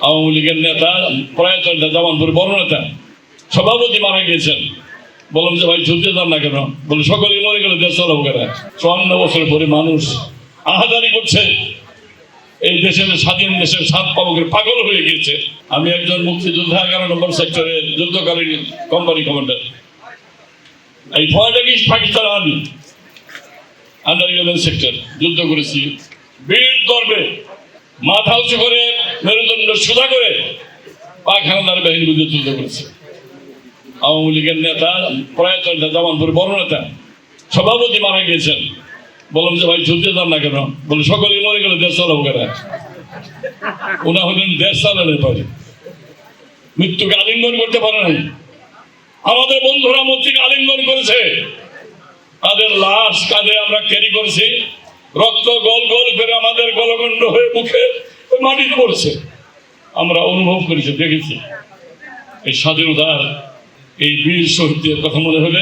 আওয়ামী লীগের নেতা প্রয়াত জামালপুর বড় নেতা সভাপতি মারা গিয়েছেন। বললাম যে ভাই যুদ্ধে যান না কেন? বলে সকলেই মরে গেল, দেশ চালাবো কেন? 54 বছর পরে মানুষ আহাজারি করছে, এই দেশের স্বাধীন দেশের স্বাদ পাবকের পাগল হয়ে গিয়েছে। আমি একজন মুক্তিযোদ্ধা, 11 নম্বর সেক্টরের যুদ্ধকালীন কোম্পানি কমান্ডার। এই পাকিস্তান আর্মি আন্ডার 11 সেক্টর যুদ্ধ করেছি, বীর গর্বে মাথা উঁচু করে মেরুদণ্ড সোজা করে পাক হানাদার বাহিনীর বিরুদ্ধে যুদ্ধ করেছে। আওয়ামী লীগের নেতা প্রয়াত জামালপুর বড় নেতা সভাপতি মারা গিয়েছেন। বললাম যে ভাই যুদ্ধে যান না কেন? বলে সকলেই মরে গেল, দেশ চালাবো কেন? ওনা হলেন দেশ চালানোর পারে, মৃত্যুকে আলিঙ্গন করতে পারে নাই। আমাদের বন্ধুরা মৃত্যুকে আলিঙ্গন করেছে, তাদের লাশ কাঁধে আমরা ক্যারি করেছি, রক্ত গোল গোল করে আমাদের গলগণ্ড হয়ে মুখে মাটি পড়ছে, আমরা অনুভব করেছি, দেখেছি। এই স্বাধীনতার এই বীর শহীদদের কথা মনে হলে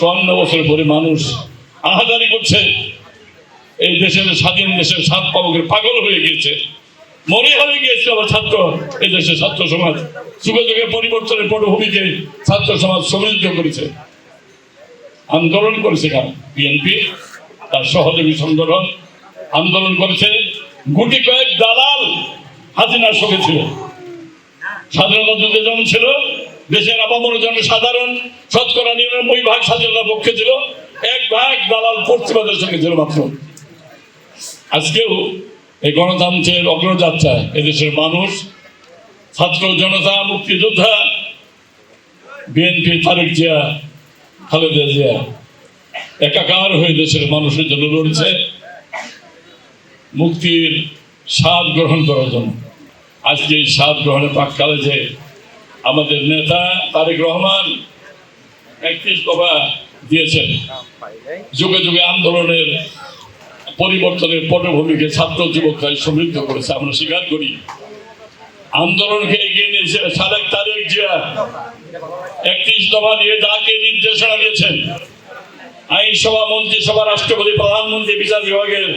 54 বছর পরে মানুষ আহাজারি করছে, এই দেশের স্বাধীন দেশের স্বাদ পাবকের পাগল হয়ে গিয়েছে, মনে হয়ে গিয়েছে। আমার ছাত্র, এই দেশের ছাত্র সমাজ যুগে যুগে পরিবর্তনের পটভূমিকে ছাত্র সমাজ সমৃদ্ধ করেছে, আন্দোলন করেছে। বিএনপি তার সহযোগী সংগঠন আন্দোলন করেছে। গুটি কয়েক দালাল হাসিনার সঙ্গে ছিল। স্বাধীনতা যুদ্ধে যেমন ছিল, দেশের আপামর জন্য সাধারণ 99% স্বাধীনতার পক্ষে ছিল, 1% দালাল পশ্চিমাদের সঙ্গে ছিল মাত্র। আজকেও এই গণতন্ত্রের অগ্রযাত্রায় এদেশের মানুষ, ছাত্র জনতা, মুক্তিযোদ্ধা, বিএনপি, তারেক জিয়া, খালেদা জিয়া একাকার হয়ে দেশের মানুষের জন্য লড়ছে মুক্তির স্বাদ গ্রহণ করার জন্য। আজকে এই স্বাদ গ্রহণের প্রাক্কালে যে আমাদের নেতা তারেক রহমান 31 দফা দিয়েছেন, যুগে যুগে আন্দোলনের পরিবর্তনের পটভূমিকে ছাত্র যুবকরা সমৃদ্ধ করেছে, আমরা স্বীকার করি। আন্দোলনকে এগিয়ে নিয়েছে সাদেক তারেক জিয়া। 31 দফা দিয়ে যাকে নির্দেশনা দিয়েছেন, আইনসভা, মন্ত্রিসভা, রাষ্ট্রপতি, প্রধানমন্ত্রী, বিচার বিভাগের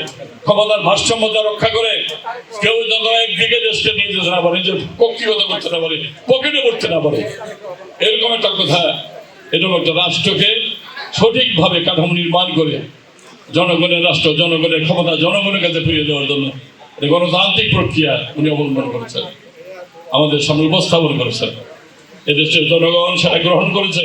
ক্ষমতার ভারসাম্যতা রক্ষা করে কেউ যত একদিকে দেশকে নিয়ে যেতে না পারে, নিজের কক্ষিগত করতে না পারে, পকেটে করতে না পারে, এরকম একটা কথা। এরকম একটা রাষ্ট্রকে সঠিকভাবে কাঠামো নির্মাণ করে জনগণের রাষ্ট্র, জনগণের ক্ষমতা জনগণের কাছে ফিরিয়ে দেওয়ার জন্য গণতান্ত্রিক প্রক্রিয়া উনি অবলম্বন করেছেন, আমাদের সামনে উপস্থাপন করেছেন। এদেশের জনগণ সেটা গ্রহণ করেছে।